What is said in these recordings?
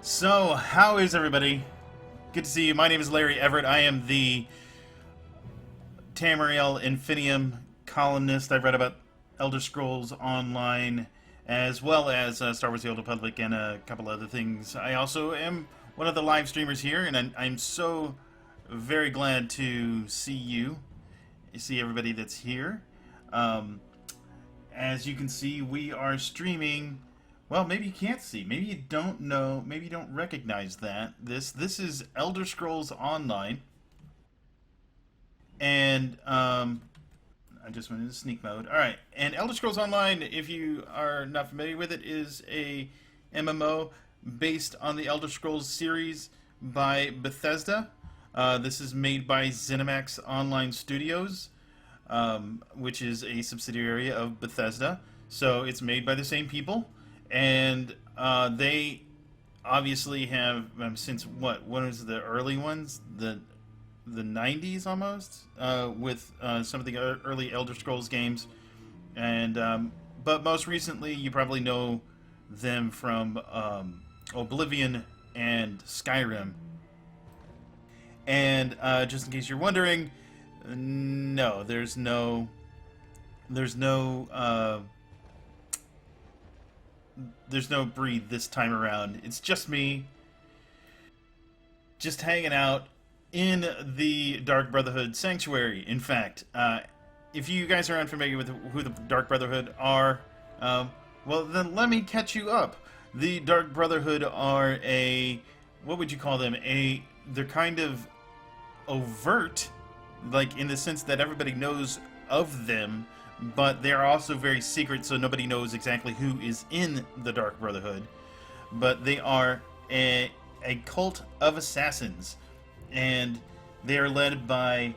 So, how is everybody? Good to see you. My name is Larry Everett. I am the Tamriel Infinium columnist. I've read about Elder Scrolls Online, as well as Star Wars: The Old Republic, and a couple other things. I also am one of the live streamers here, and I'm so very glad to see you, see everybody that's here. Um, as you can see, we are streaming. Well, maybe you can't see. Maybe you don't know. Maybe you don't recognize that. This is Elder Scrolls Online, and I just went into sneak mode. All right, and Elder Scrolls Online, if you are not familiar with it, is a MMO based on the Elder Scrolls series by Bethesda. This is made by ZeniMax Online Studios, which is a subsidiary of Bethesda. So it's made by the same people, and they obviously have since what was the early ones, the 90s almost, with some of the early Elder Scrolls games, and but most recently you probably know them from Oblivion and Skyrim. And just in case you're wondering, no, there's no breed this time around. It's just me, just hanging out in the Dark Brotherhood Sanctuary. In fact, if you guys are unfamiliar with who the Dark Brotherhood are, well, then let me catch you up. The Dark Brotherhood are what would you call them? They're kind of overt, like in the sense that everybody knows of them, but they're also very secret, so nobody knows exactly who is in the Dark Brotherhood. But they are a cult of assassins, and they are led by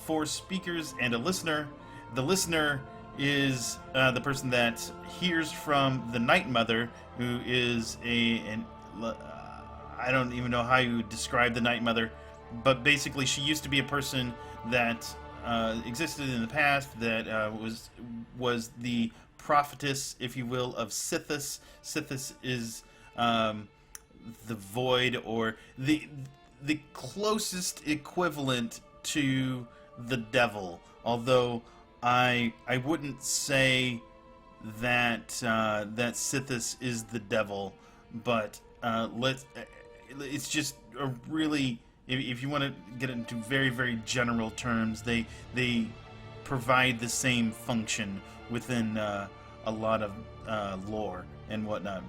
4 speakers and a listener. The listener is the person that hears from the Night Mother, who is I don't even know how you describe the Night Mother, but basically she used to be a person that existed in the past, that was the prophetess, if you will, of Sithis. Sithis is the void, or the closest equivalent to the devil. Although I wouldn't say that that Sithis is the devil, but it's just a really, if you want to get into very, very general terms, they provide the same function within a lot of lore and whatnot,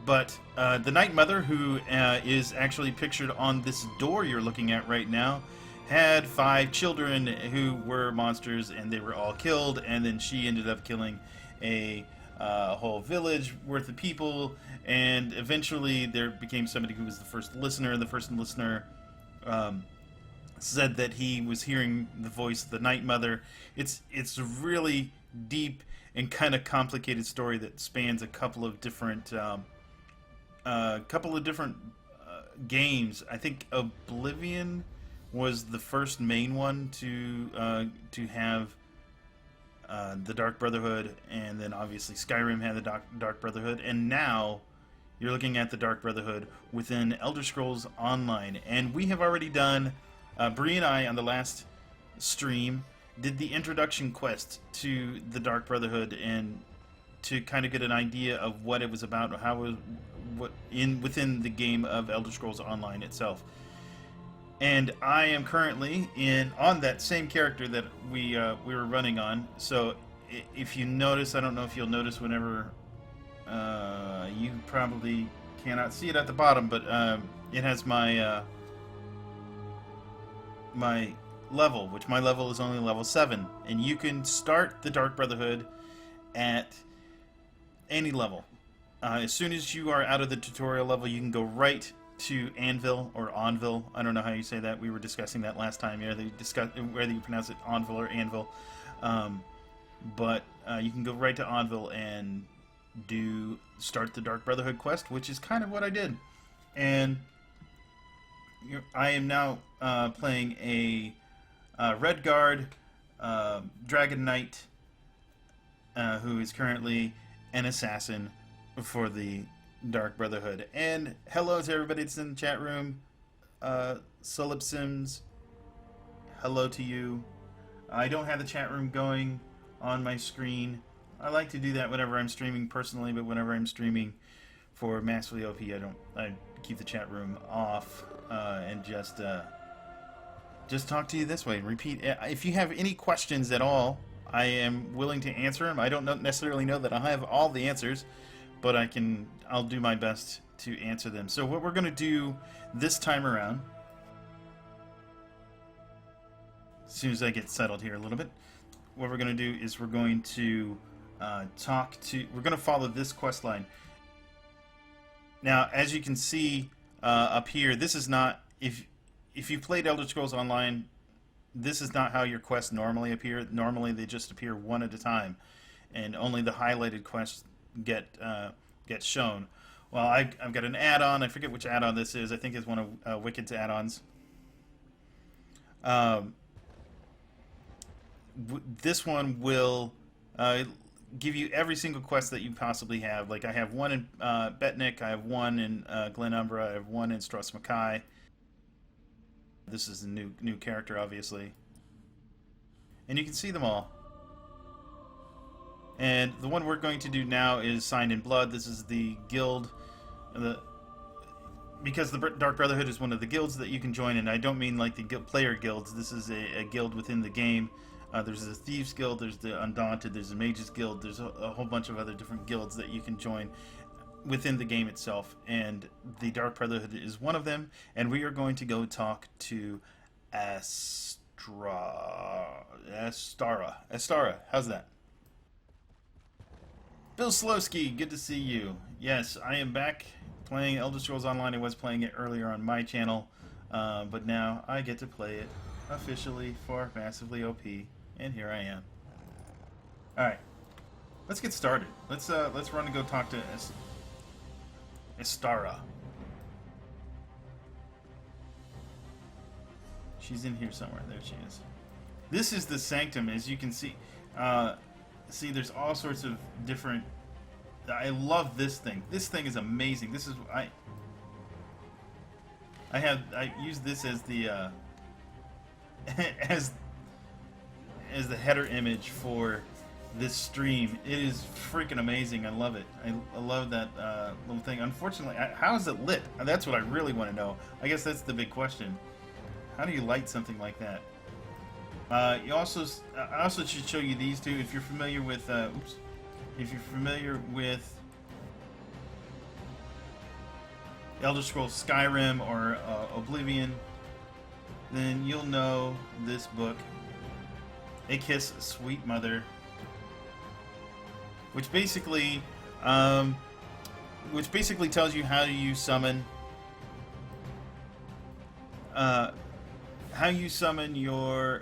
But the Night Mother, who is actually pictured on this door you're looking at right now, had 5 children who were monsters, and they were all killed, and then she ended up killing a whole village worth of people, and eventually there became somebody who was the first listener. The first listener said that he was hearing the voice of the Night Mother. It's a really deep and kind of complicated story that spans a couple of different games. I think Oblivion was the first main one to have the Dark Brotherhood, and then obviously Skyrim had the Dark Brotherhood, and now you're looking at the Dark Brotherhood within Elder Scrolls Online. And we have already done, Bree and I on the last stream did the introduction quest to the Dark Brotherhood, and to kind of get an idea of what it was about, how it was, within the game of Elder Scrolls Online itself. And I am currently on that same character that we were running on. So if you notice, I don't know if you'll notice whenever you probably cannot see it at the bottom, but it has my my level, which my level is only level 7, and you can start the Dark Brotherhood at any level. As soon as you are out of the tutorial level, you can go right to Anvil or Anvil. I don't know how you say that. We were discussing that last time. Whether you pronounce it Anvil or Anvil. But you can go right to Anvil and start the Dark Brotherhood quest, which is kind of what I did. And I am now playing a Red Guard Dragon Knight, who is currently an assassin for the Dark Brotherhood. And hello to everybody that's in the chat room. Solib Sims, hello to you. I don't have the chat room going on my screen. I like to do that whenever I'm streaming personally, but whenever I'm streaming for Massively OP, I keep the chat room off and just talk to you this way. Repeat. If you have any questions at all, I am willing to answer them. I don't necessarily know that I have all the answers, but I'll do my best to answer them. So what we're going to do this time around, as soon as I get settled here a little bit, what we're going to do is we're going to we're going to follow this quest line. Now, as you can see up here, this is not, if you've played Elder Scrolls Online, this is not how your quests normally appear. Normally they just appear one at a time, and only the highlighted quests get shown. Well, I've got an add-on. I forget which add-on this is. I think it's one of Wicked's add-ons. This one will give you every single quest that you possibly have. Like I have one in Betnik, I have one in Glen Umbra, I have one in Stros Mackay. This is a new character, obviously. And you can see them all. And the one we're going to do now is Signed in Blood. This is the guild. Because the Dark Brotherhood is one of the guilds that you can join, and I don't mean like the player guilds. This is a guild within the game. There's the Thieves Guild, there's the Undaunted, there's the Mages Guild, there's a whole bunch of other different guilds that you can join within the game itself, and the Dark Brotherhood is one of them, and we are going to go talk to Astara. How's that? Bill Slowski, good to see you. Yes, I am back playing Elder Scrolls Online. I was playing it earlier on my channel, but now I get to play it officially for Massively OP, and here I am. Alright, let's get started. Let's run and go talk to Astara. She's in here somewhere. There she is. This is the Sanctum, as you can see. See, there's all sorts of different... I love this thing. This thing is amazing. This is... I use this as the... as the header image for this stream. It is freaking amazing. I love it. I love that little thing. Unfortunately, how is it lit? That's what I really want to know. I guess that's the big question. How do you light something like that? I also should show you these two. If you're familiar with if you're familiar with Elder Scrolls Skyrim or Oblivion, then you'll know this book, A Kiss, Sweet Mother, which basically tells you how you summon your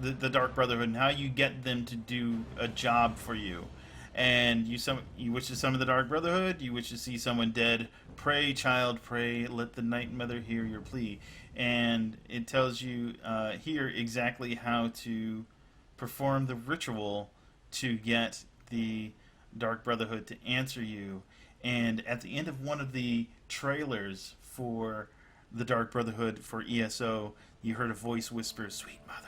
the Dark Brotherhood and how you get them to do a job for you. And you wish to summon the Dark Brotherhood, you wish to see someone dead, pray, child, pray, let the Night Mother hear your plea. And it tells you here exactly how to perform the ritual to get the Dark Brotherhood to answer you. And at the end of one of the trailers for the Dark Brotherhood for ESO, you heard a voice whisper, sweet mother,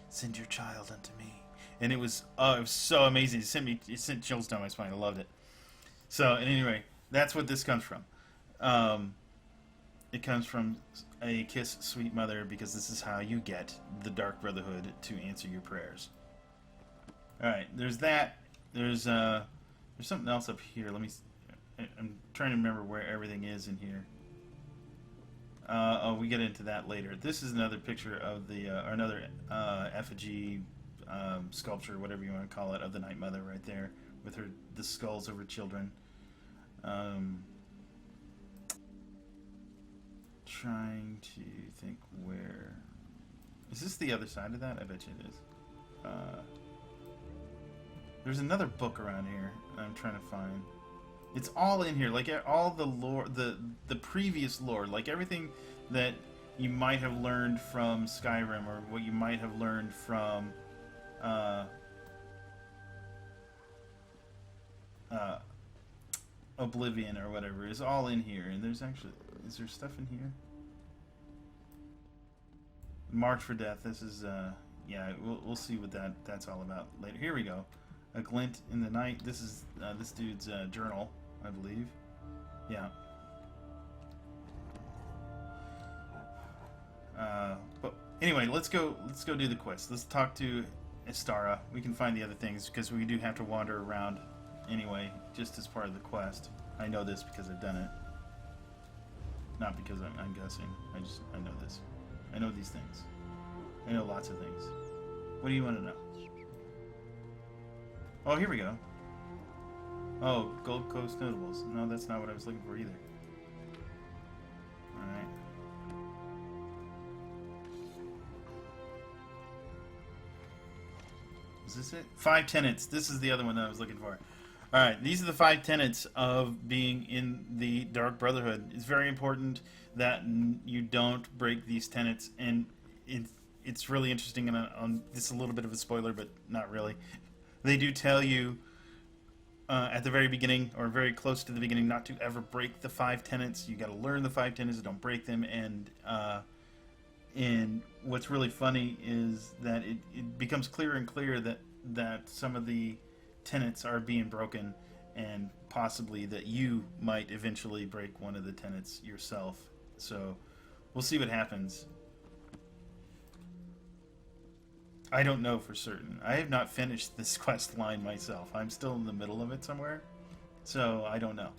send your child unto me. And it was so amazing. It sent chills down my spine. I loved it. So, anyway, that's what this comes from. It comes from A Kiss, Sweet Mother, because this is how you get the Dark Brotherhood to answer your prayers. Alright, there's that. There's something else up here. I'm trying to remember where everything is in here. We get into that later. This is another picture of or another effigy, sculpture, whatever you want to call it, of the Night Mother right there, with the skulls of her children. Trying to think where... Is this the other side of that? I bet you it is. There's another book around here I'm trying to find. It's all in here, like all the lore, the previous lore, like everything that you might have learned from Skyrim, or what you might have learned from Oblivion or whatever is all in here. And there's actually... Is there stuff in here? March for Death. This is... yeah, we'll see what that's all about later. Here we go. A Glint in the Night. This is this dude's journal, I believe. Yeah. But anyway, let's go do the quest. Let's talk to Estara. We can find the other things because we do have to wander around anyway, just as part of the quest. I know this because I've done it. Not because I'm guessing. I know this. I know these things. I know lots of things. What do you want to know? Oh, here we go. Oh, Gold Coast Notables. No, that's not what I was looking for either. Alright. Is this it? 5 tenets. This is the other one that I was looking for. Alright, these are the 5 tenets of being in the Dark Brotherhood. It's very important that you don't break these tenets, and it's really interesting, and this is a little bit of a spoiler, but not really. They do tell you at the very beginning, or very close to the beginning, not to ever break the 5 tenets. You got to learn the 5 tenets, don't break them, and what's really funny is that it becomes clearer and clearer that some of the tenets are being broken, and possibly that you might eventually break one of the tenets yourself. So we'll see what happens. I don't know for certain. I have not finished this quest line myself. I'm still in the middle of it somewhere, so I don't know.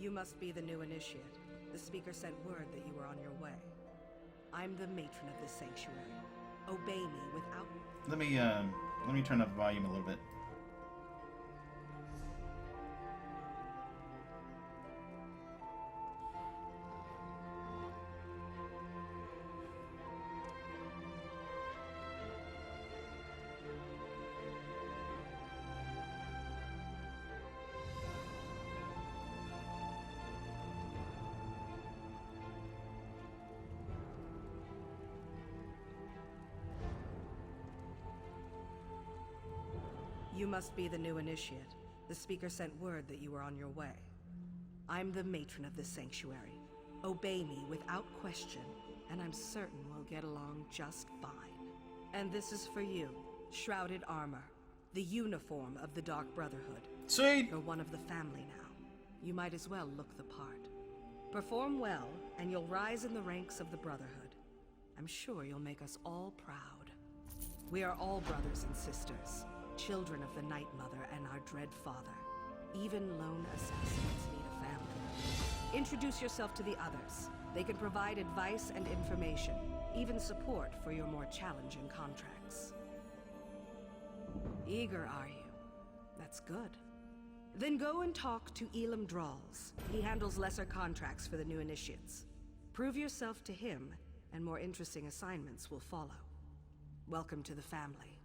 You must be the new initiate. The speaker sent word that you were on your way. I'm the matron of this sanctuary. Obey me without... Let me turn up the volume a little bit. You must be the new initiate. The speaker sent word that you were on your way. I'm the matron of this sanctuary. Obey me without question, and I'm certain we'll get along just fine. And this is for you, shrouded armor, the uniform of the Dark Brotherhood. Sweet! You're one of the family now. You might as well look the part. Perform well, and you'll rise in the ranks of the Brotherhood. I'm sure you'll make us all proud. We are all brothers and sisters. Children of the Night Mother and our dread father. Even lone assassins need a family. Introduce yourself to the others. They can provide advice and information, even support for your more challenging contracts. Eager, are you? That's good. Then go and talk to Elam Drawls. He handles lesser contracts for the new initiates. Prove yourself to him, and more interesting assignments will follow. Welcome to the family.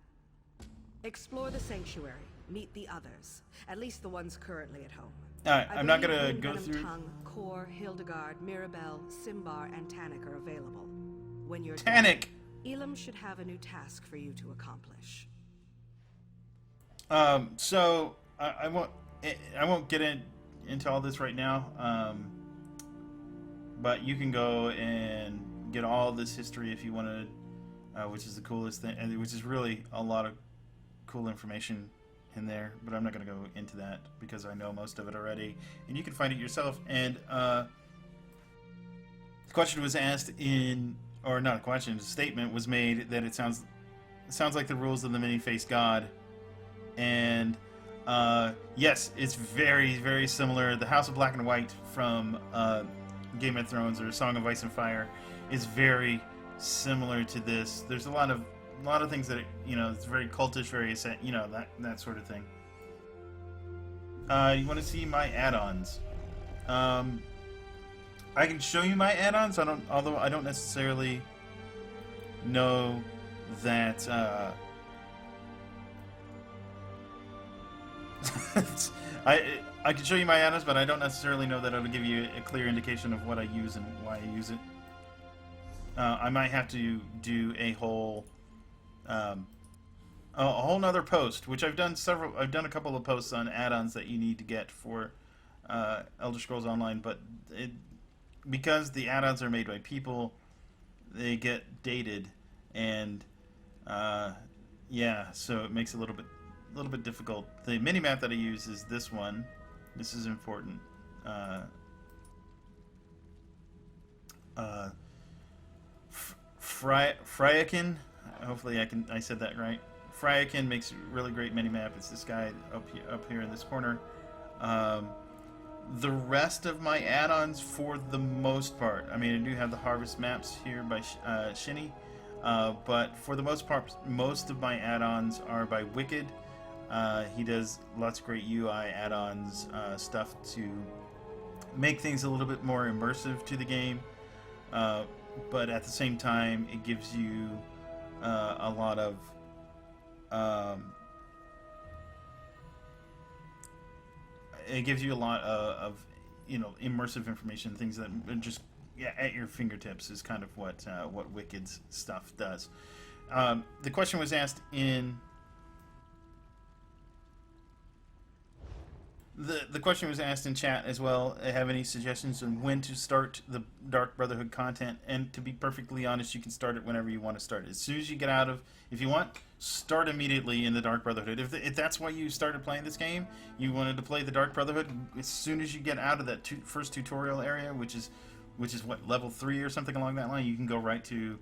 Explore the sanctuary. Meet the others. At least the ones currently at home. Alright, I'm not gonna go through... Tongue, Kor, Hildegard, Mirabelle, Simbar, and Tannic are available. When you're Tannic! done, Elam should have a new task for you to accomplish. So I won't get into all this right now. But you can go and get all this history if you wanted, which is the coolest thing, and which is really a lot of cool information in there, but I'm not going to go into that because I know most of it already, and you can find it yourself. And the question was asked or not a question, a statement was made that it sounds like the rules of the many-faced god, and yes, it's very, very similar. The House of Black and White from Game of Thrones or Song of Ice and Fire is very similar to this. There's a lot of things that, it's very cultish, very, that sort of thing. You want to see my add-ons? I can show you my add-ons. Although I don't necessarily know that. I can show you my add-ons, but I don't necessarily know that it'll give you a clear indication of what I use and why I use it. I might have to do a whole nother post, which I've done a couple of posts on add-ons that you need to get for Elder Scrolls Online, but because the add-ons are made by people, they get dated, and yeah, so it makes it a little bit difficult. The minimap that I use is this one. This is important. Fryakin. Hopefully I said that right. Fryakin makes a really great minimap. It's this guy up here in this corner. The rest of my add-ons, for the most part, I mean, I do have the harvest maps here by Shinny, but for the most part, most of my add-ons are by Wicked. He does lots of great UI add-ons, stuff to make things a little bit more immersive to the game, but at the same time, it gives you a lot of you know, immersive information, things that are just at your fingertips is kind of what Wicked's stuff does. The question was asked in the question was asked in chat as well. Have any suggestions on when to start the Dark Brotherhood content? And to be perfectly honest, you can start it whenever you want to start it. As soon as you get out of, if you want, start immediately in the Dark Brotherhood. If that's why you started playing this game, you wanted to play the Dark Brotherhood, as soon as you get out of that first tutorial area, which is what, level 3 or something along that line, you can go right to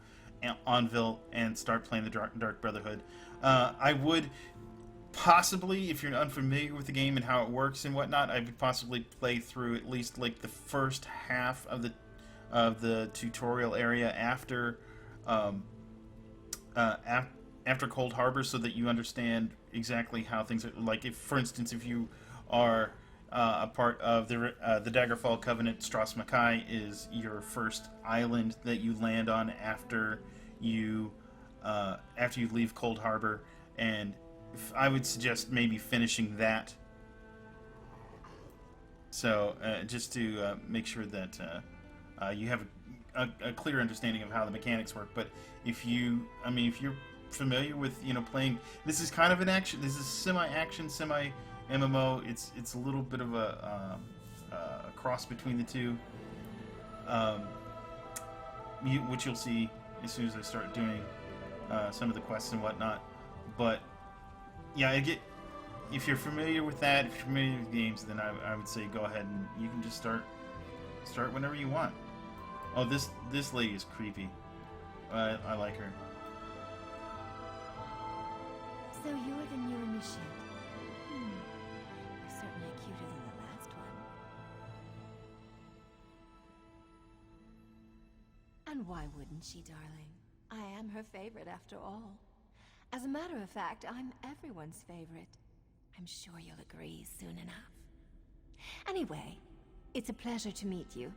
Anvil and start playing the Dark Brotherhood. I would possibly, if you're unfamiliar with the game and how it works and whatnot, I would possibly play through at least like the first half of the tutorial area after after Cold Harbor, so that you understand exactly how things are. Like, if, for instance, if you are a part of the Daggerfall Covenant, Stras Makai is your first island that you land on after you leave Cold Harbor, and I would suggest maybe finishing that. So just to make sure that you have a clear understanding of how the mechanics work. But if you're familiar with, you know, playing, this is kind of an action. This is semi-action, semi-MMO. It's a little bit of a cross between the two, which you'll see as soon as I start doing some of the quests and whatnot. But yeah, if you're familiar with that, if you're familiar with games, then I would say go ahead and you can just start whenever you want. Oh, this lady is creepy. I like her. So you're the new initiate. You're certainly cuter than the last one. And why wouldn't she, darling? I am her favorite after all. As a matter of fact, I'm everyone's favorite. I'm sure you'll agree soon enough. Anyway, it's a pleasure to meet you.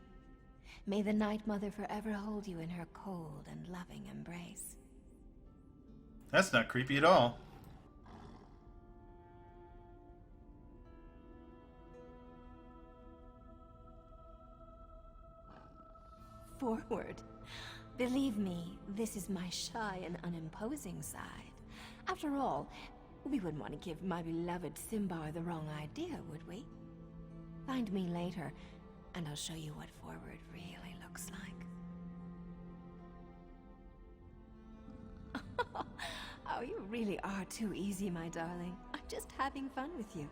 May the Night Mother forever hold you in her cold and loving embrace. That's not creepy at all. Forward. Believe me, this is my shy and unimposing side. After all, we wouldn't want to give my beloved Simbar the wrong idea, would we? Find me later, and I'll show you what forward really looks like. Oh, you really are too easy, my darling. I'm just having fun with you.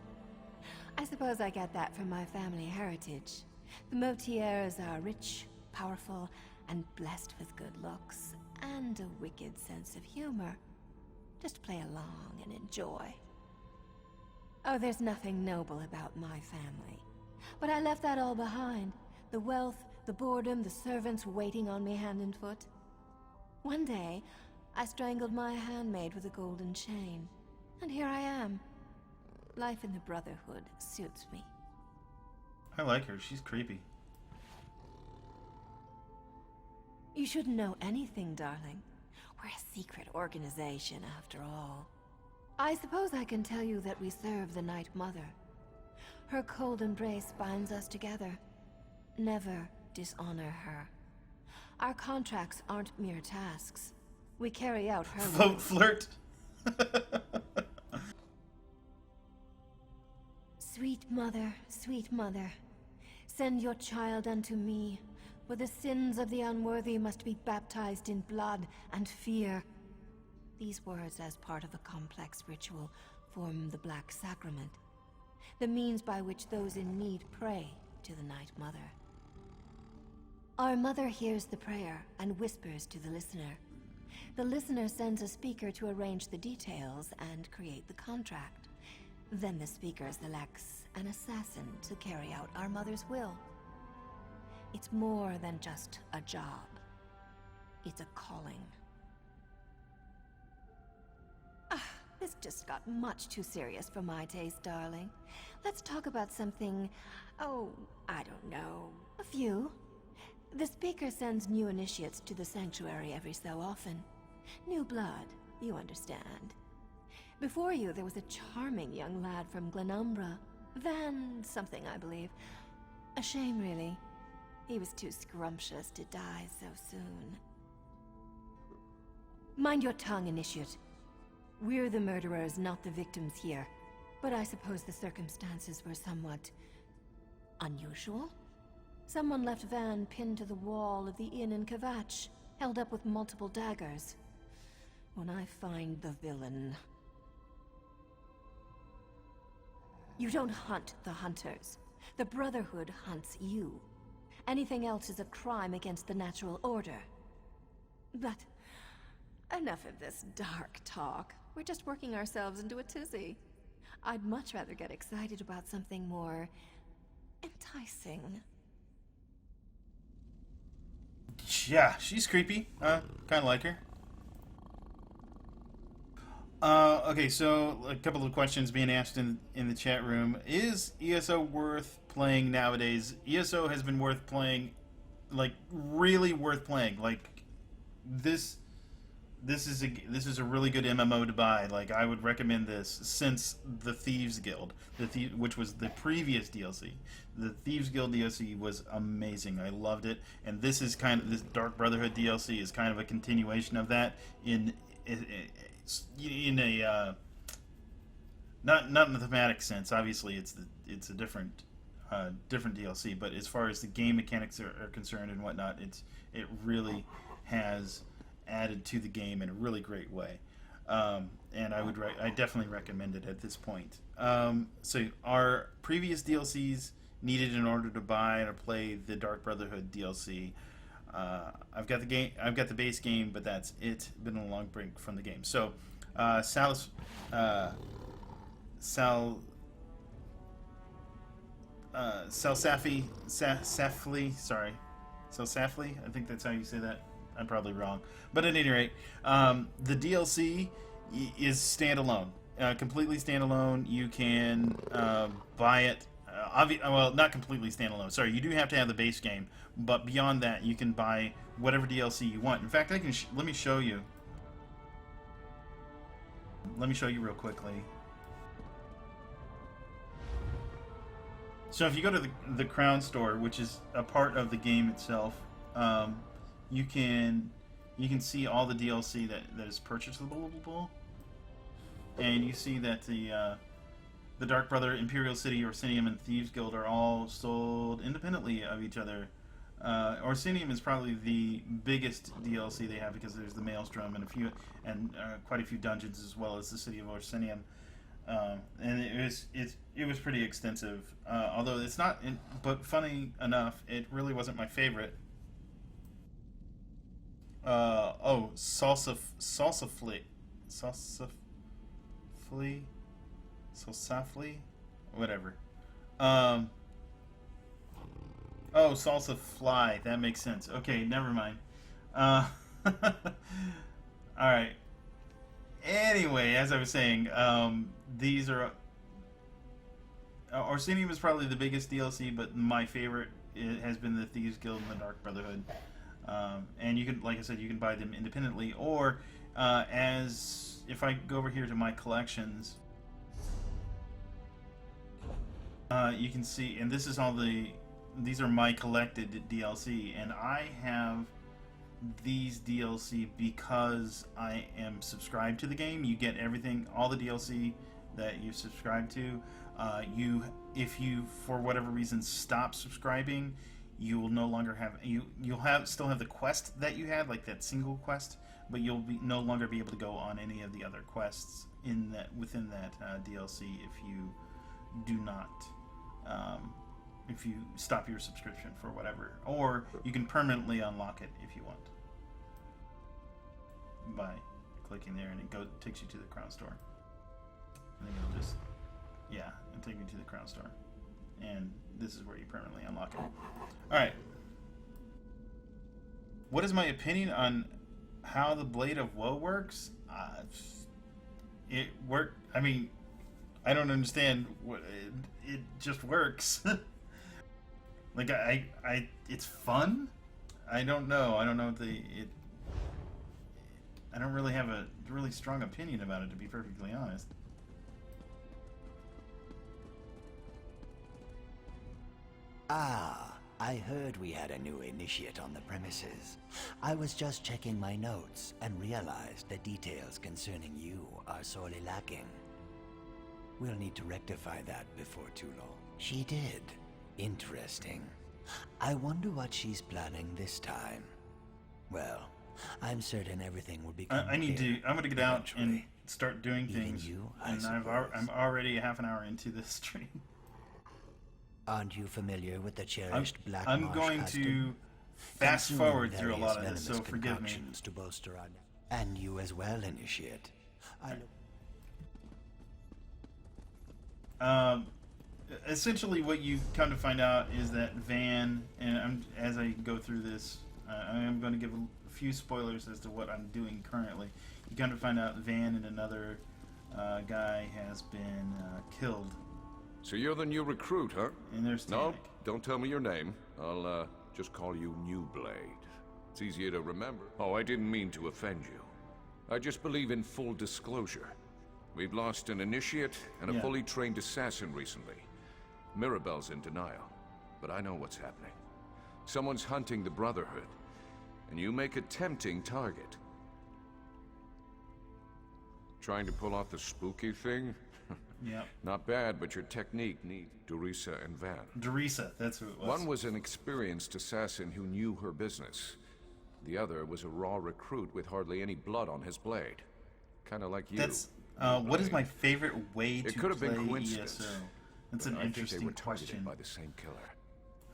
I suppose I get that from my family heritage. The Motiers are rich, powerful, and blessed with good looks, and a wicked sense of humor. Just play along and enjoy. Oh, there's nothing noble about my family. But I left that all behind. The wealth, the boredom, the servants waiting on me hand and foot. One day, I strangled my handmaid with a golden chain. And here I am. Life in the Brotherhood suits me. I like her. She's creepy. You shouldn't know anything, darling. We're a secret organization, after all. I suppose I can tell you that we serve the Night Mother. Her cold embrace binds us together. Never dishonor her. Our contracts aren't mere tasks. We carry out her Flirt. sweet mother, send your child unto me, for the sins of the unworthy must be baptized in blood and fear. These words, as part of a complex ritual, form the Black Sacrament, the means by which those in need pray to the Night Mother. Our mother hears the prayer and whispers to the listener. The listener sends a speaker to arrange the details and create the contract. Then the speaker selects an assassin to carry out our mother's will. It's more than just a job. It's a calling. This just got much too serious for my taste, darling. Let's talk about something, oh, I don't know, a few. The speaker sends new initiates to the sanctuary every so often. New blood, you understand. Before you, there was a charming young lad from Glenumbra. Van something, I believe. A shame, really. He was too scrumptious to die so soon. Mind your tongue, Initiate. We're the murderers, not the victims here. But I suppose the circumstances were somewhat unusual? Someone left Van pinned to the wall of the inn in Kvatch, held up with multiple daggers. When I find the villain... You don't hunt the hunters. The Brotherhood hunts you. Anything else is a crime against the natural order. But enough of this dark talk. We're just working ourselves into a tizzy. I'd much rather get excited about something more enticing. Yeah, she's creepy. Kind of like her. Okay, so a couple of questions being asked in the chat room. Is ESO worth playing nowadays? ESO has been worth playing, like really worth playing. Like this is a really good MMO to buy. Like I would recommend this since the Thieves Guild, which was the previous DLC. The Thieves Guild DLC was amazing. I loved it, and this Dark Brotherhood DLC is kind of a continuation of that in a not in the thematic sense. Obviously, it's a different DLC, but as far as the game mechanics are concerned and whatnot, it really has added to the game in a really great way, and I definitely recommend it at this point. So our previous DLCs needed in order to buy or play the Dark Brotherhood DLC. I've got the base game, but that's it. Been a long break from the game. So Safli, I think that's how you say that. I'm probably wrong, but at any rate, the DLC is standalone, completely standalone. You can buy it. Well, not completely standalone. Sorry, you do have to have the base game, but beyond that, you can buy whatever DLC you want. In fact, I can. Let me show you. Let me show you real quickly. So if you go to the Crown Store, which is a part of the game itself, you can see all the DLC that is purchasable, and you see that the Dark Brother, Imperial City, Orsinium, and Thieves Guild are all sold independently of each other. Orsinium is probably the biggest DLC they have because there's the Maelstrom and quite a few dungeons, as well as the city of Orsinium. And it was pretty extensive. Although it's not, but funny enough, it really wasn't my favorite. Salsafli, whatever. Salsa Fly. That makes sense. Okay, never mind. All right. Anyway, as I was saying, these are. Orsinium is probably the biggest DLC, but my favorite has been the Thieves Guild and the Dark Brotherhood. And you can, like I said, you can buy them independently, or if I go over here to my collections, you can see, and this is these are my collected DLC, and I have these DLC because I am subscribed to the game. You get everything, all the DLC that you subscribe to. If you for whatever reason stop subscribing, you will no longer have still have the quest that you had, like that single quest, but you'll no longer be able to go on any of the other quests within that DLC if you do not if you stop your subscription for whatever, or you can permanently unlock it if you want by clicking there, and it takes you to the Crown Store. And then you'll just it'll take you to the Crown Store, and this is where you permanently unlock it. All right. What is my opinion on how the Blade of Woe works? It worked. I mean, I don't understand what it just works. Like it's fun. I don't know. I don't know I don't really have a really strong opinion about it, to be perfectly honest. Ah, I heard we had a new initiate on the premises. I was just checking my notes and realized the details concerning you are sorely lacking. We'll need to rectify that before too long. She did. Interesting. I wonder what she's planning this time. Well, I'm certain everything will become I'm going to get out and eventually. start doing Even things. you, I And suppose. I'm already half an hour into this stream. Aren't you familiar with the cherished black I'm marsh going custom? to fast Consuming forward through a lot of various this, so venomous forgive me. concoctions to bolster our... And you as well, initiate. Essentially, what you come to find out is that Van, and as I go through this, I am going to give a few spoilers as to what I'm doing currently. You come to find out Van and another guy has been killed. So you're the new recruit, huh? And there's No, Tanik. don't tell me your name. I'll just call you New Blade. It's easier to remember. Oh, I didn't mean to offend you. I just believe in full disclosure. We've lost an initiate and a Yeah. fully trained assassin recently. Mirabelle's in denial, but I know what's happening. Someone's hunting the Brotherhood, and you make a tempting target. Trying to pull off the spooky thing? Yep. Not bad, but your technique needs Dorisa and Van. Dorisa, that's who it was. One was an experienced assassin who knew her business. The other was a raw recruit with hardly any blood on his blade. Kind of like you. That's what is my favorite way to It could have play been coincidence. ESO? That's but an I think they interesting were targeted question. by the same killer.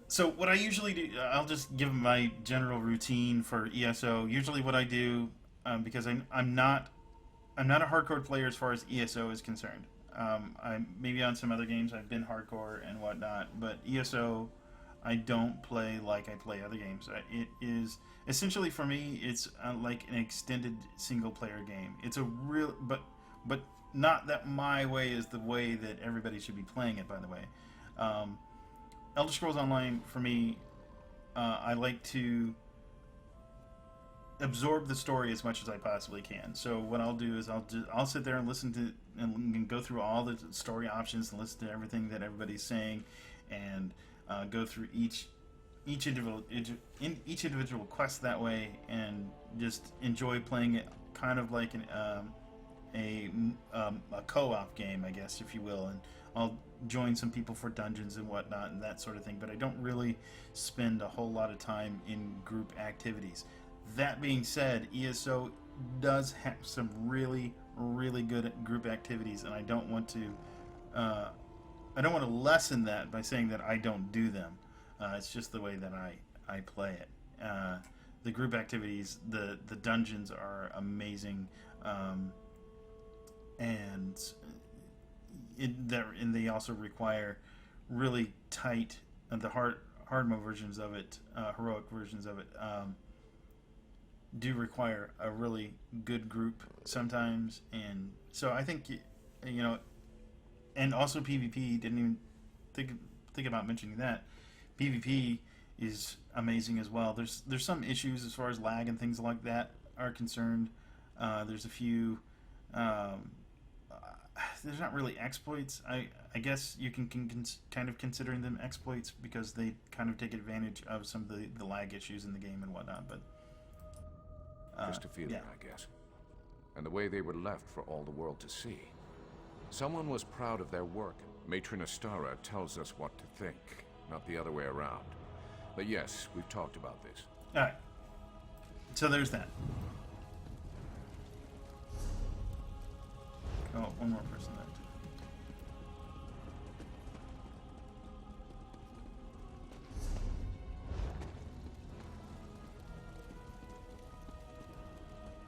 So what I usually do, I'll just give my general routine for ESO. Usually, what I do, because I'm not a hardcore player as far as ESO is concerned. I maybe on some other games I've been hardcore and whatnot, but ESO I don't play like I play other games. It is essentially for me, it's like an extended single player game. It's a real, but not that my way is the way that everybody should be playing it. By the way, Elder Scrolls Online for me, I like to absorb the story as much as I possibly can. So what I'll do is I'll sit there and listen to and go through all the story options and listen to everything that everybody's saying, and go through each individual quest that way, and just enjoy playing it kind of like a co-op game, I guess, if you will. And I'll join some people for dungeons and whatnot and that sort of thing, but I don't really spend a whole lot of time in group activities. That being said, ESO does have some really, really good group activities, and I don't want to lessen that by saying that I don't do them. It's just the way that I play it. The group activities, the dungeons are amazing, and they also require really tight, the hard mode versions of it, heroic versions of it. Do require a really good group sometimes, and so I think and also PvP. Didn't even think about mentioning that. PvP is amazing as well. There's some issues as far as lag and things like that are concerned. There's a few. There's not really exploits. I guess you can kind of consider them exploits because they kind of take advantage of some of the lag issues in the game and whatnot. But Just a feeling, yeah. I guess. And the way they were left for all the world to see. Someone was proud of their work. Matron Astara tells us what to think, not the other way around. But yes, we've talked about this. Alright. So there's that. Oh, one more person there.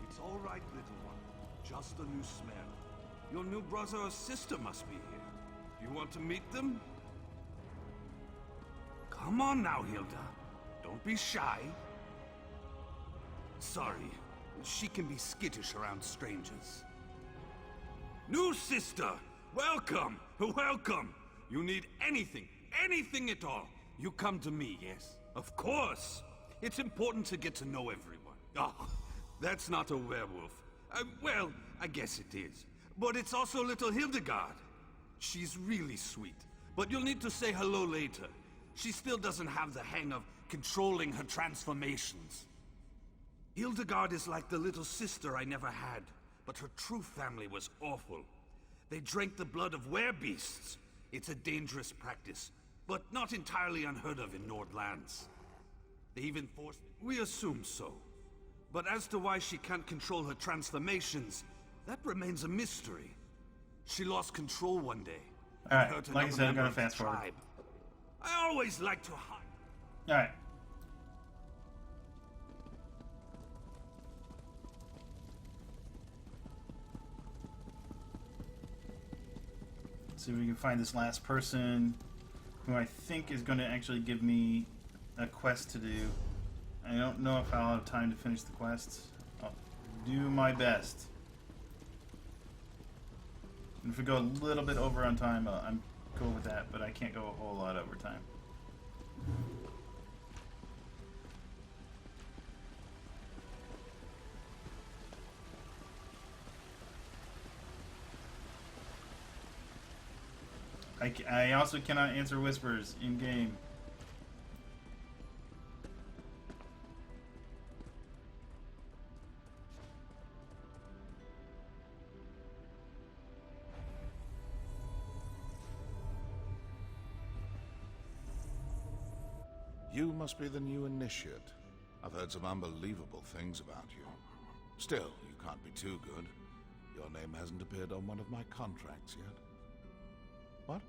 It's all right, little one. Just a new smell. Your new brother or sister must be here. You want to meet them? Come on now, Hilda. Don't be shy. Sorry, she can be skittish around strangers. New sister! Welcome! Welcome! You need anything at all, you come to me, yes? Of course! It's important to get to know everyone. Oh, that's not a werewolf. Well, I guess it is. But it's also little Hildegard. She's really sweet, but you'll need to say hello later. She still doesn't have the hang of controlling her transformations. Hildegard is like the little sister I never had, but her true family was awful. They drank the blood of werebeasts. It's a dangerous practice, but not entirely unheard of in Nordlands. They even forced... We assume so. But as to why she can't control her transformations, that remains a mystery. She lost control one day. Alright, like I said, I'm gonna fast forward. I always like to hide. Alright. See if we can find this last person who I think is going to actually give me a quest to do. I don't know if I'll have time to finish the quests. I'll do my best. And if we go a little bit over on time, I'm cool with that, but I can't go a whole lot over time. I also cannot answer whispers in game. You must be the new initiate. I've heard some unbelievable things about you. Still, you can't be too good. Your name hasn't appeared on one of my contracts yet. What?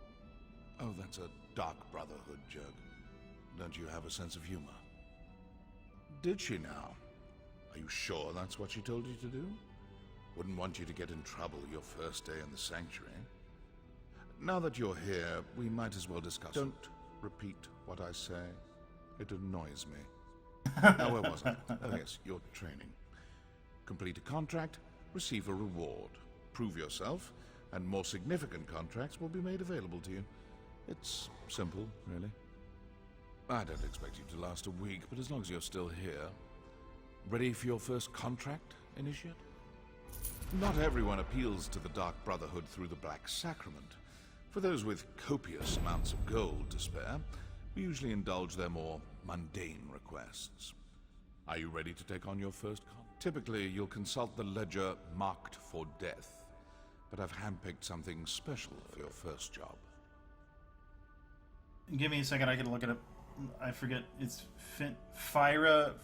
Oh, that's a Dark Brotherhood joke. Don't you have a sense of humor? Did she now? Are you sure that's what she told you to do? Wouldn't want you to get in trouble your first day in the sanctuary. Now that you're here, we might as well discuss. Don't repeat what I say. It annoys me. Now, where was I? Oh, yes, your training. Complete a contract, receive a reward. Prove yourself, and more significant contracts will be made available to you. It's simple, really. I don't expect you to last a week, but as long as you're still here. Ready for your first contract, Initiate? Not everyone appeals to the Dark Brotherhood through the Black Sacrament. For those with copious amounts of gold to spare, we usually indulge their more mundane requests. Are you ready to take on your first con? Typically, you'll consult the ledger marked for death, but I've handpicked something special for your first job. Give me a second, I can look it up. I forget. It's Fyra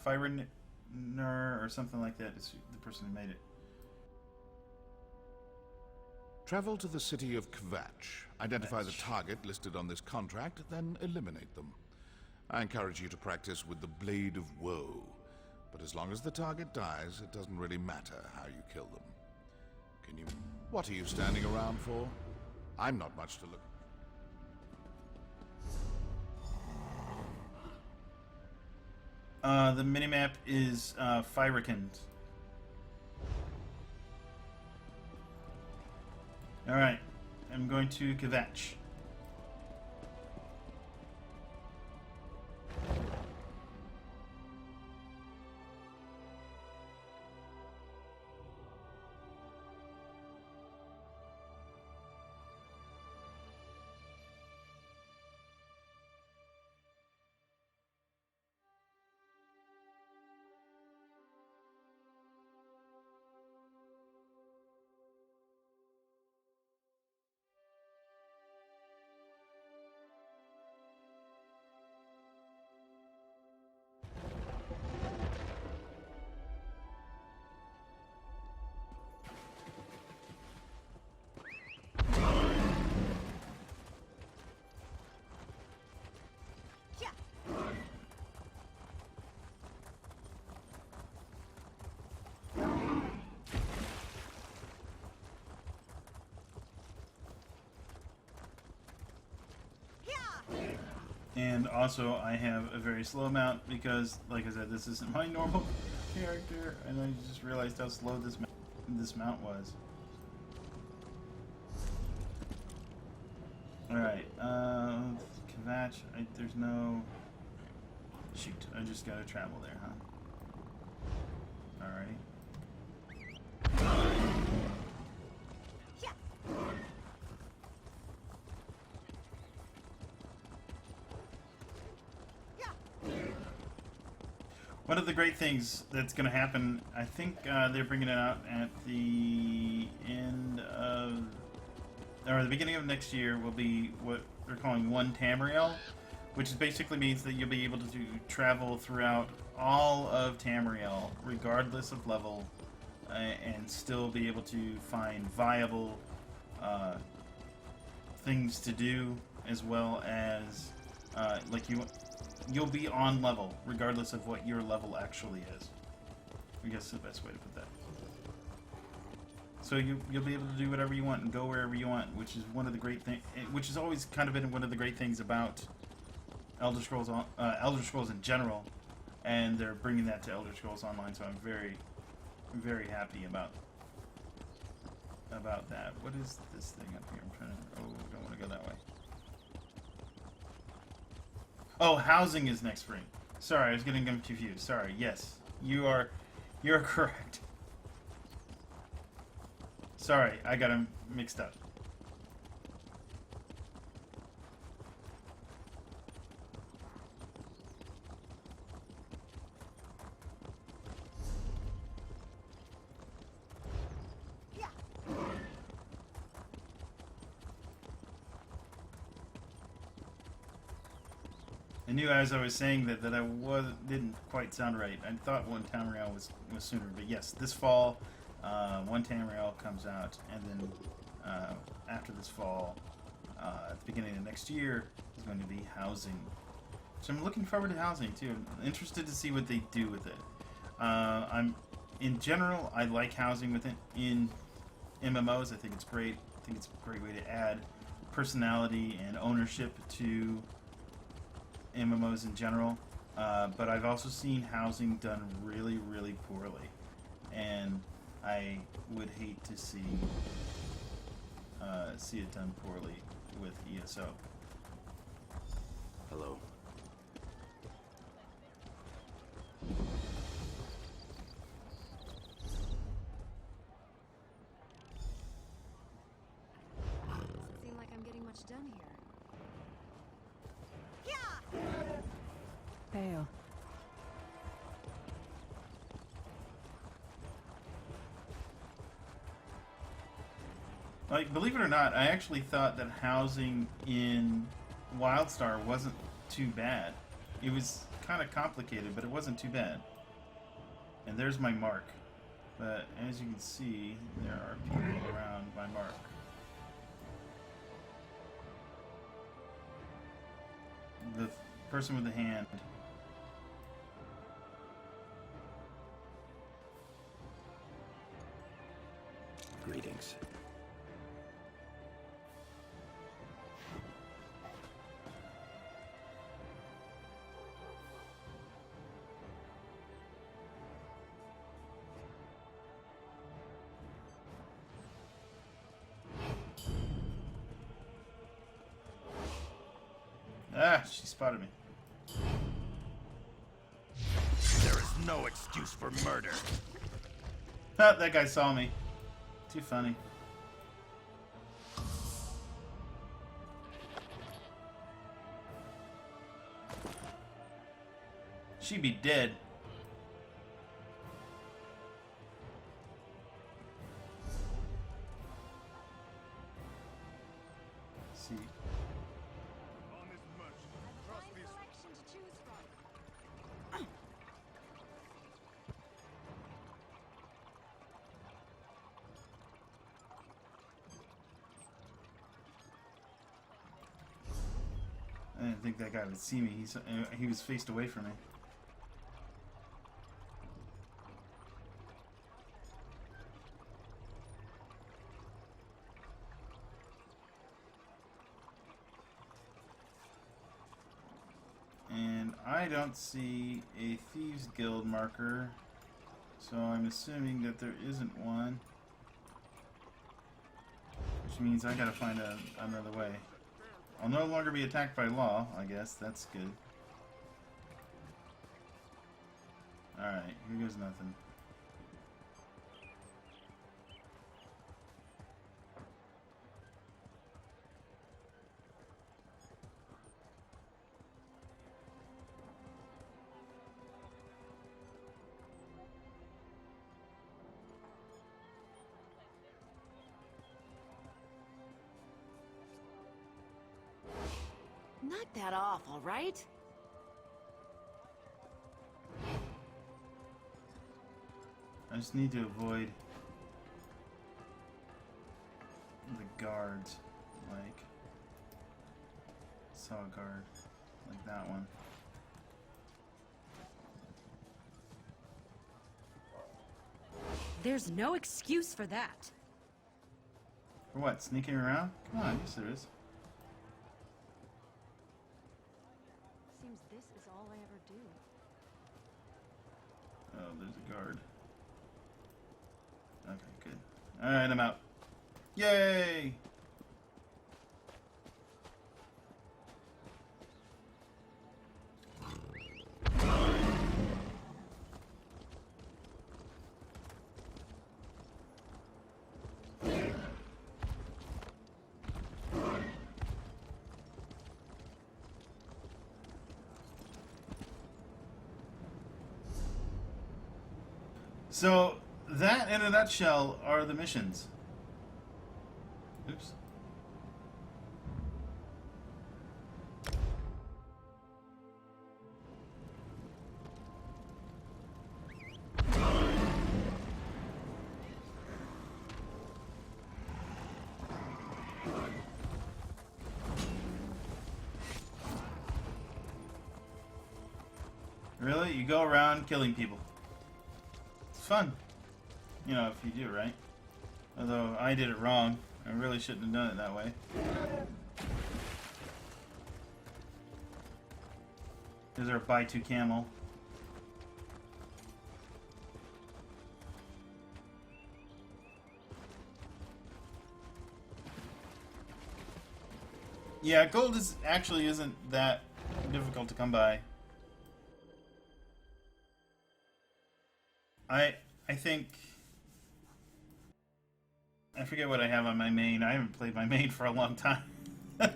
or something like that. It's the person who made it. Travel to the city of Kvatch. Identify the target listed on this contract, then eliminate them. I encourage you to practice with the Blade of Woe. But as long as the target dies, it doesn't really matter how you kill them. Can you... What are you standing around for? I'm not much to look... The minimap is Fyrakend. Alright, I'm going to Kvatch. And also, I have a very slow mount because, like I said, this isn't my normal character, and I just realized how slow this mount was. Alright, Kvatch, there's no... Shoot, I just gotta travel there, huh? Alrighty. One of the great things that's going to happen, I think they're bringing it out at the end of, or the beginning of next year, will be what they're calling One Tamriel, which basically means that you'll be able to travel throughout all of Tamriel, regardless of level, and still be able to find viable things to do, as well as you'll be on level, regardless of what your level actually is. I guess the best way to put that. So you'll be able to do whatever you want and go wherever you want, which is one of the great things. Which has always kind of been one of the great things about Elder Scrolls in general, and they're bringing that to Elder Scrolls Online. So I'm very, very happy about that. What is this thing up here? I'm trying to. Oh, I don't want to go that way. Oh, housing is next spring. Sorry, I was getting them confused. Sorry. Yes, you're correct. Sorry, I got them mixed up. I knew as I was saying that I didn't quite sound right. I thought One Tamriel was sooner, but yes, this fall, One Tamriel comes out, and then after this fall, at the beginning of next year, is going to be housing. So I'm looking forward to housing too. I'm interested to see what they do with it. In general, I like housing in MMOs. I think it's great. I think it's a great way to add personality and ownership to MMOs in general, but I've also seen housing done really, really poorly, and I would hate to see it done poorly with ESO. Hello. Doesn't seem like I'm getting much done here. Fail. Like, believe it or not, I actually thought that housing in WildStar wasn't too bad. It was kind of complicated, but it wasn't too bad. And there's my mark. But as you can see, there are people around my mark. The person with the hand. Greetings. Ah, she spotted me. There is no excuse for murder. Ah, that guy saw me. Too funny. She'd be dead. See. I didn't think that guy would see me. He was faced away from me. I don't see a Thieves Guild marker, so I'm assuming that there isn't one. Which means I gotta find another way. I'll no longer be attacked by law, I guess. That's good. Alright, here goes nothing. Knock that off, all right? I just need to avoid the guards, like saw a guard, like that one. There's no excuse for that. For what, sneaking around? Come on, yes there is. Seems this is all I ever do. Oh, there's a guard. Okay, good. Alright, I'm out. Yay! So, that in a nutshell are the missions. Oops. Really? You go around killing people. It's fun. You know, if you do, right? Although, I did it wrong. I really shouldn't have done it that way. Is there a buy two camel? Yeah, gold actually isn't that difficult to come by. I think I forget what I have on my main. I haven't played my main for a long time. But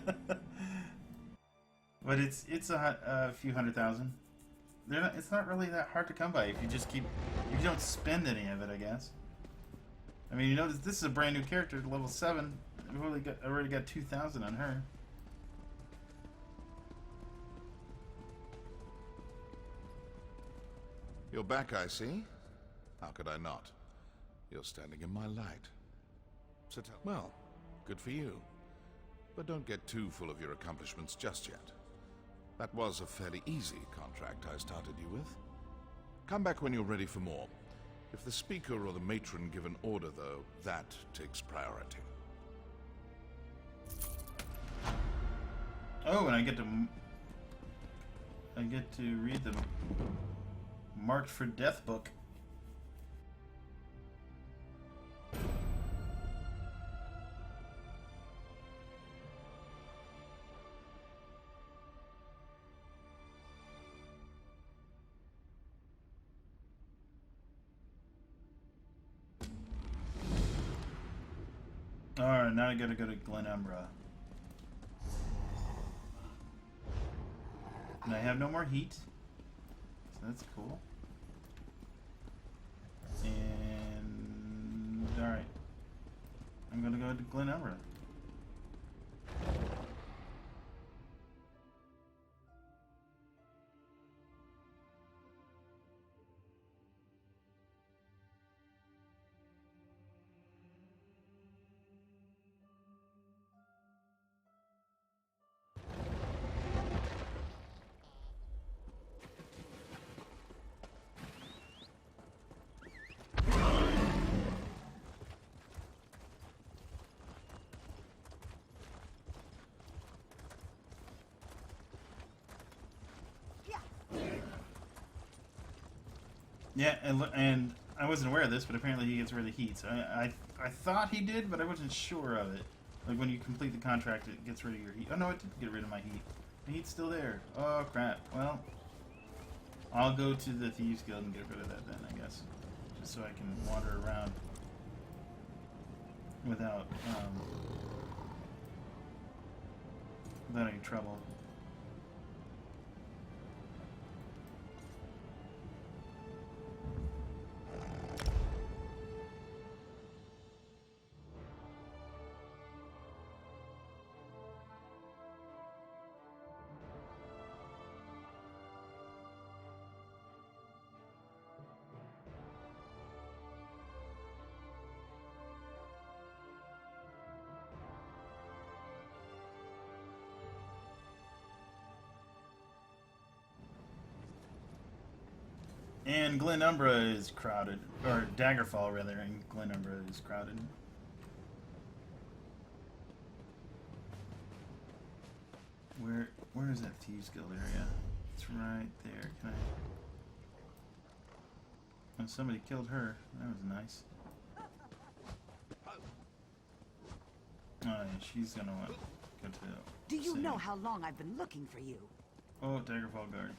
it's a few 100,000. It's not really that hard to come by if you just if you don't spend any of it, I guess. I mean, you notice this is a brand new character, level 7. I've already got 2,000 on her. You're back, I see. How could I not? You're standing in my light. Well, good for you. But don't get too full of your accomplishments just yet. That was a fairly easy contract I started you with. Come back when you're ready for more. If the speaker or the matron give an order, though, that takes priority. Oh, and I get to read the Marked for Death book. Alright, now I gotta go to Glenumbra. And I have no more heat. So that's cool. And alright. I'm gonna go to Glenumbra. Yeah, and I wasn't aware of this, but apparently he gets rid of heat. So I thought he did, but I wasn't sure of it. Like when you complete the contract, it gets rid of your heat. Oh no, it didn't get rid of my heat. The heat's still there. Oh crap. Well, I'll go to the Thieves Guild and get rid of that then, I guess. Just so I can wander around without any trouble. And Glenumbra is crowded, or Daggerfall rather, and Glenumbra is crowded. Where is that Thieves Guild area? It's right there. Can I? Oh, somebody killed her. That was nice. Oh yeah, she's gonna want to go to. Do you know how long I've been looking for you? Oh, Daggerfall guard.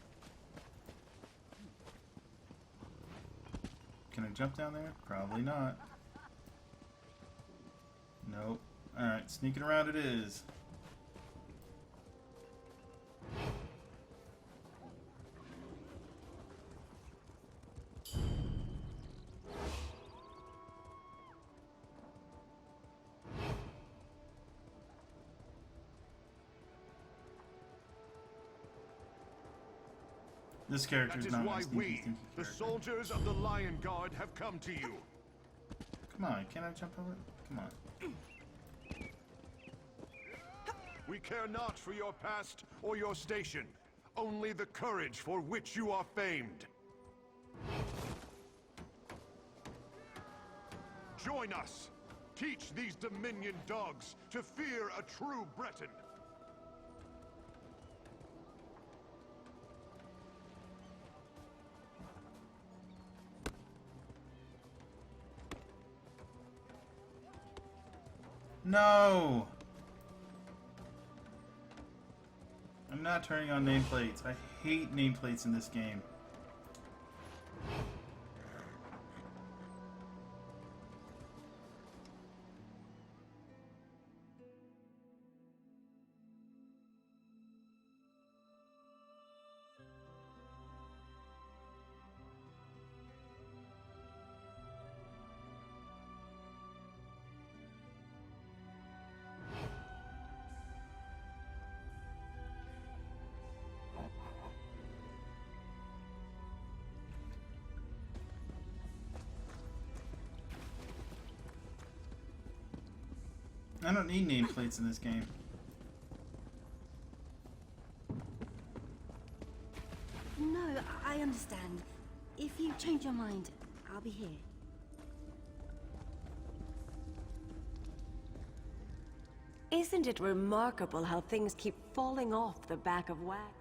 Can I jump down there? Probably not. Nope. Alright, sneaking around it is. This character's not my stinky character. The soldiers of the Lion Guard have come to you. Come on, can I jump over? Come on. We care not for your past or your station, only the courage for which you are famed. Join us. Teach these Dominion dogs to fear a true Breton. No! I'm not turning on nameplates. I hate nameplates in this game. I don't need nameplates in this game. No, I understand. If you change your mind, I'll be here. Isn't it remarkable how things keep falling off the back of whack?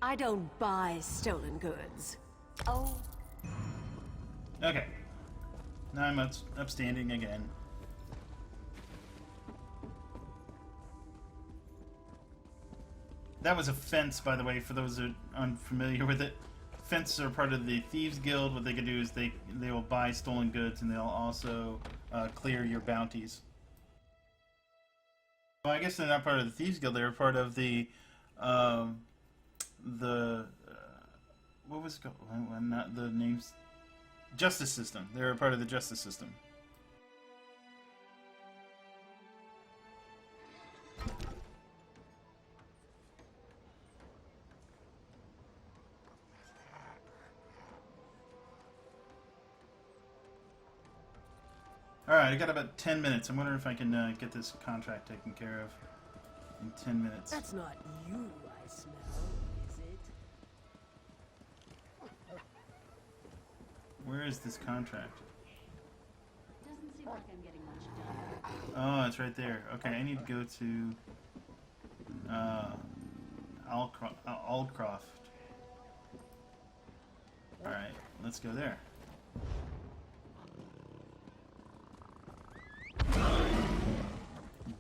I don't buy stolen goods. Oh. Okay. Now I'm upstanding again. That was a fence, by the way, for those that are unfamiliar with it. Fences are part of the Thieves Guild. What they can do is they will buy stolen goods, and they'll also clear your bounties. Well, I guess they're not part of the Thieves Guild. They're part of the what was it called? Well, not the names. Justice system. They're a part of the justice system. Alright, I got about 10 minutes. I'm wondering if I can get this contract taken care of in 10 minutes. That's not you I smell, is it? Where Where is this contract? Doesn't seem like I'm getting much done. Oh, it's right there. Okay, I need to go to Aldcroft. Alright, let's go there.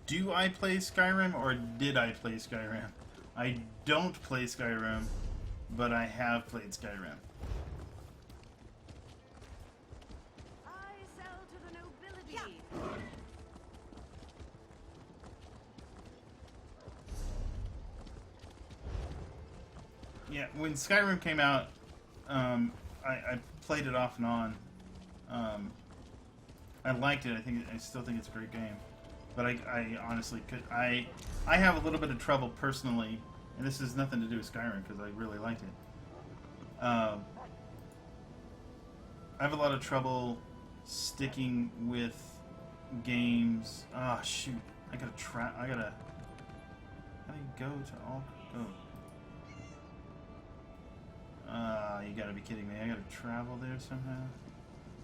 Do I play Skyrim or did I play Skyrim? I don't play Skyrim, but I have played Skyrim. I sell to the nobility. Yeah, when Skyrim came out, I played it off and on. I liked it. I still think it's a great game, but I honestly could. I have a little bit of trouble personally, and this has nothing to do with Skyrim because I really liked it. I have a lot of trouble sticking with games. Ah, shoot! I gotta try. How do you go to all? Go. You gotta be kidding me. I gotta travel there somehow?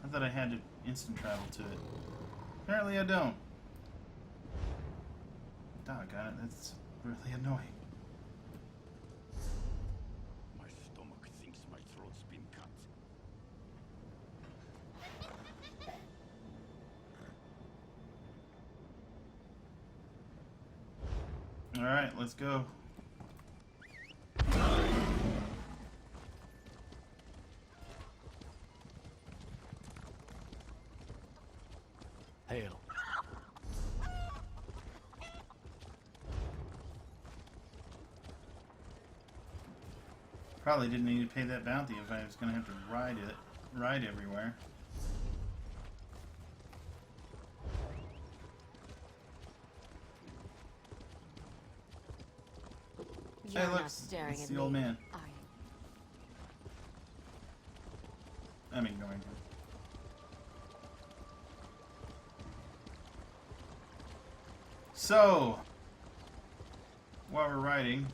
I thought I had to instant travel to it. Apparently I don't. Doggone it, that's really annoying. My stomach thinks my throat's been cut. Alright, let's go. Hail. Probably didn't need to pay that bounty if I was gonna have to ride everywhere. You're Hey, look, not staring it's at the me, old man. are you? I'm ignoring him. So, while we're riding,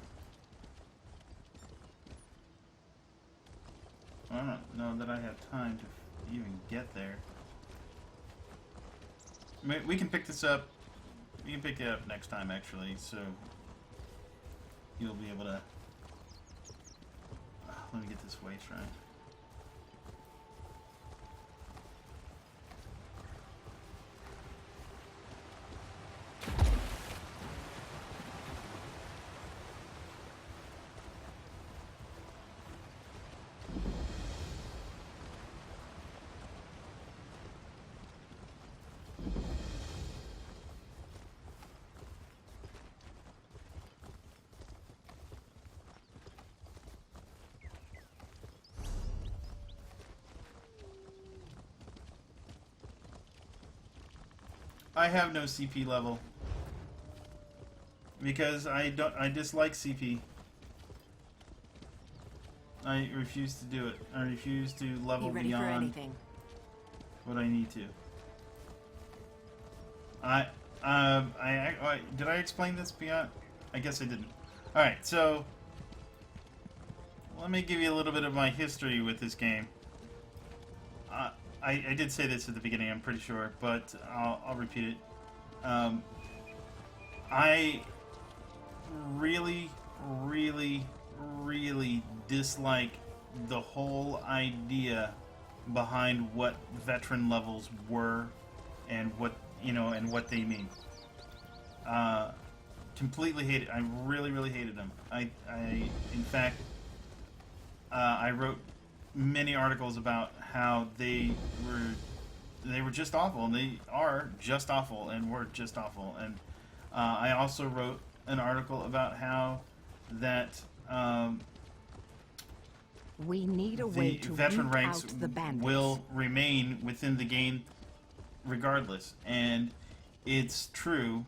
I don't know that I have time to even get there. We can pick this up. We can pick it up next time, actually. So you'll be able to. Let me get this weight right. I have no CP level because I dislike CP. I refuse to do it. I refuse to level You ready for beyond anything? what I need to. Did I explain this beyond? I guess I didn't. All right, so let me give you a little bit of my history with this game. I did say this at the beginning, I'm pretty sure, but I'll repeat it. I really, really, really dislike the whole idea behind what veteran levels were and what what they mean. Completely hate it. I really, really hated them. In fact, I wrote many articles about how they were just awful, and they are just awful, and were just awful. And I also wrote an article about how that We need a way to veteran root ranks out the bandits. will remain within the game regardless, and it's true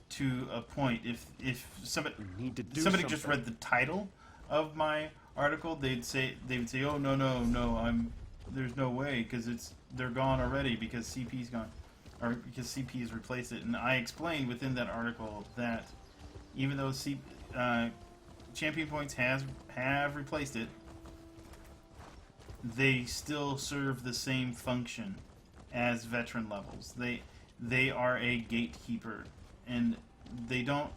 to a point. If somebody just read the title of my article, they would say, "Oh no, there's no way because they're gone already because CP's gone, or because CP has replaced it." And I explained within that article that even though champion points have replaced it, they still serve the same function as veteran levels. They are a gatekeeper, and they don't,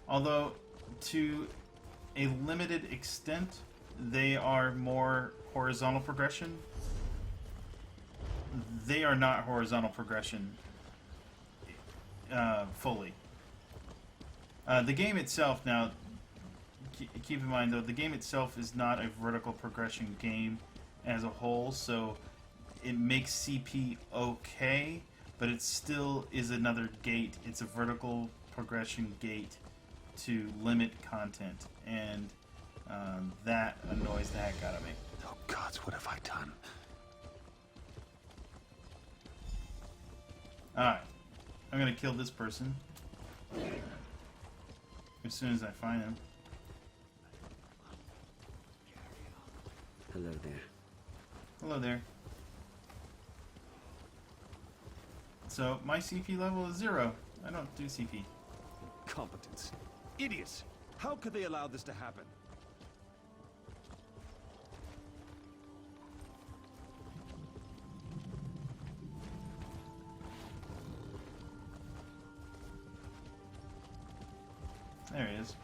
although to a limited extent, they are more horizontal progression. They are not horizontal progression fully. The game itself, now, keep in mind though, the game itself is not a vertical progression game as a whole, so it makes CP okay, but it still is another gate. It's a vertical progression gate to limit content, and that annoys the heck out of me. Oh gods, what have I done? Alright, I'm gonna kill this person as soon as I find him. Hello there. Hello there. So, my CP level is 0. I don't do CP. Incompetence. Idiots! How could they allow this to happen? There he is.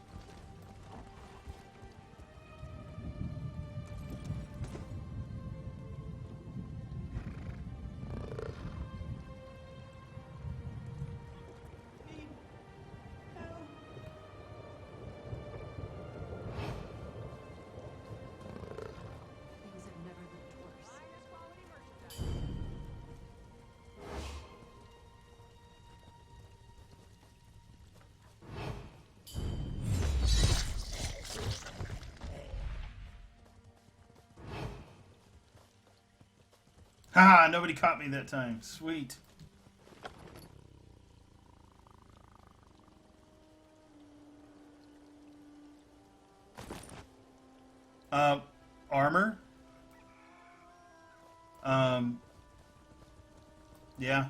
Haha, nobody caught me that time. Sweet. Armor? Yeah.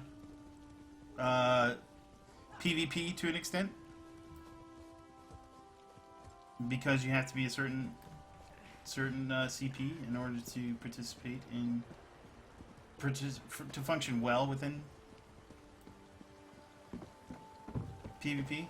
PvP to an extent. Because you have to be a certain CP in order to participate in to function well within PvP.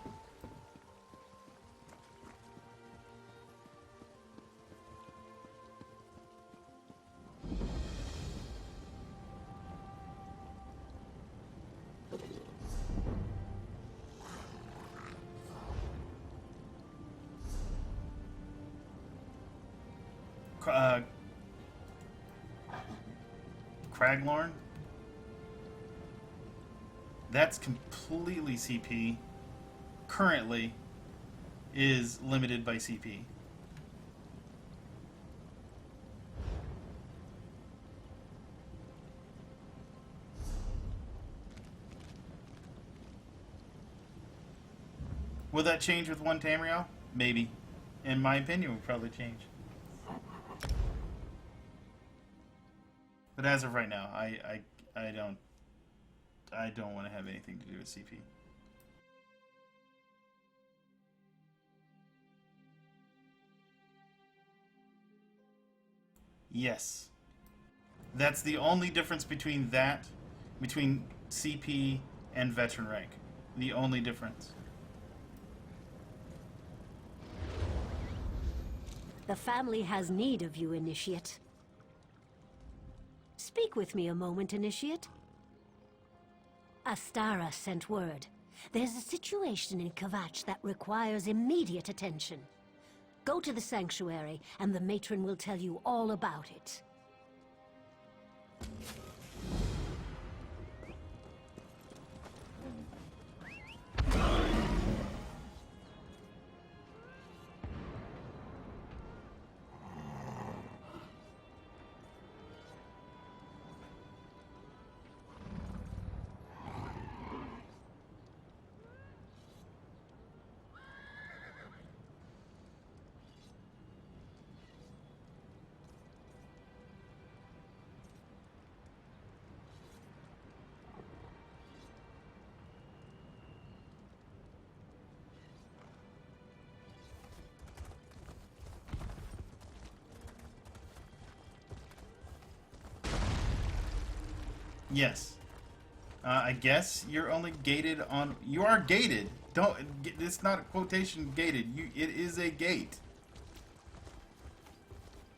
Craglorn. That's completely CP. Currently is limited by CP. Will that change with one Tamriel? Maybe. In my opinion, it will probably change. But as of right now, I don't want to have anything to do with CP. Yes. That's the only difference between CP and veteran rank. The only difference. The family has need of you, Initiate. Speak with me a moment, Initiate. Astara sent word. There's a situation in Kvatch that requires immediate attention. Go to the sanctuary, and the matron will tell you all about it. Yes. I guess you're only gated on... You are gated. Don't... It's not a quotation gated. It is a gate.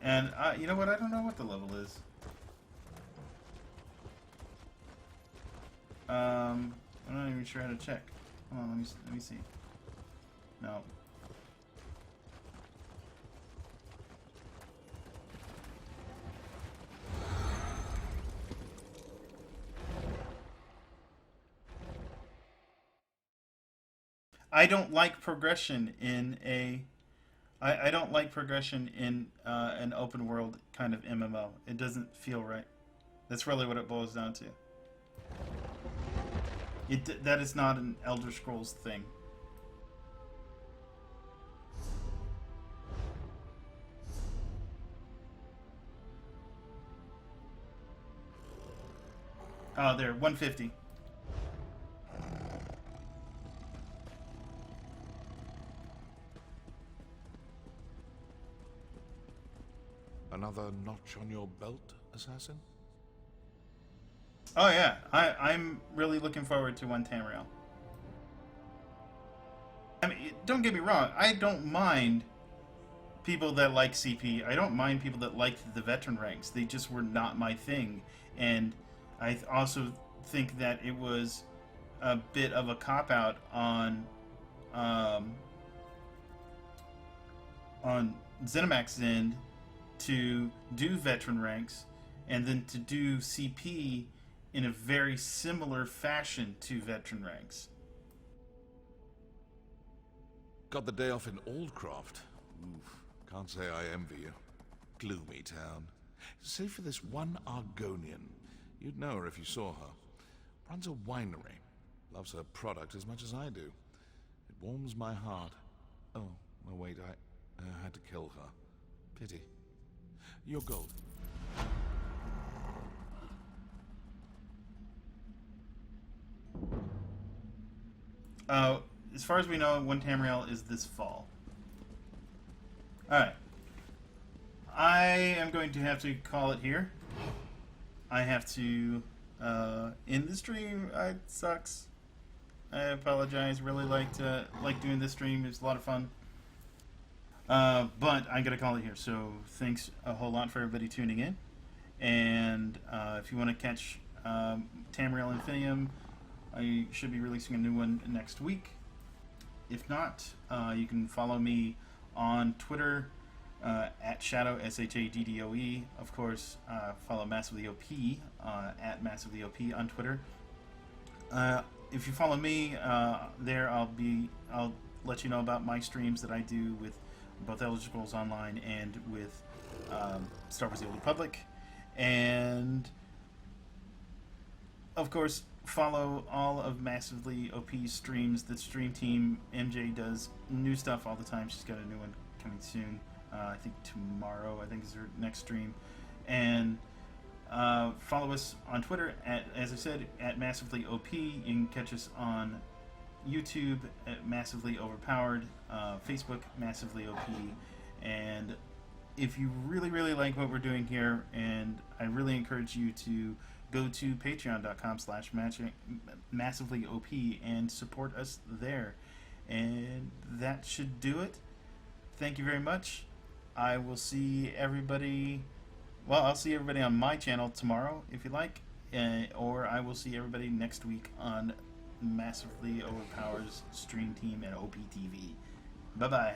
And, you know what? I don't know what the level is. I'm not even sure how to check. Hold on, let me see. No. I don't like progression in a... I don't like progression in an open world kind of MMO. It doesn't feel right. That's really what it boils down to. That is not an Elder Scrolls thing. Oh, there, 150. Another notch on your belt, assassin? Oh yeah, I'm really looking forward to one Tamriel. I mean, don't get me wrong, I don't mind people that like CP. I don't mind people that liked the veteran ranks. They just were not my thing. And I also think that it was a bit of a cop-out on ZeniMax's end to do veteran ranks and then to do CP in a very similar fashion to veteran ranks. Got the day off in Aldcroft. Oof, can't say I envy you. Gloomy town. Save for this one Argonian. You'd know her if you saw her. Runs a winery. Loves her product as much as I do. It warms my heart. Oh, well, wait, I had to kill her. Pity. Your gold. As far as we know, one Tamriel is this fall. Alright. I am going to have to call it here. I have to end the stream. It sucks. I apologize. Really like doing this stream. It's a lot of fun. But I'm going to call it here. So thanks a whole lot for everybody tuning in. And if you want to catch Tamriel Infinium, I should be releasing a new one next week. If not, you can follow me on Twitter at Shadow, SHADDOE. Of course, follow Massively OP at Massively OP on Twitter. If you follow me there, I'll let you know about my streams that I do with both Elder Scrolls Online and with Star Wars: The Old Republic. And of course, follow all of Massively OP's streams. The stream team, MJ, does new stuff all the time. She's got a new one coming soon. I think tomorrow, is her next stream. And follow us on Twitter at, as I said, at Massively OP. You can catch us on YouTube at Massively Overpowered, Facebook Massively OP. And if you really, really like what we're doing here, and I really encourage you to go to patreon.com/massivelyop and support us there. And that should do it. Thank you very much. I will see everybody... Well, I'll see everybody on my channel tomorrow, if you like. Or I will see everybody next week on Massively Overpowered's stream team at OPTV. Bye-bye.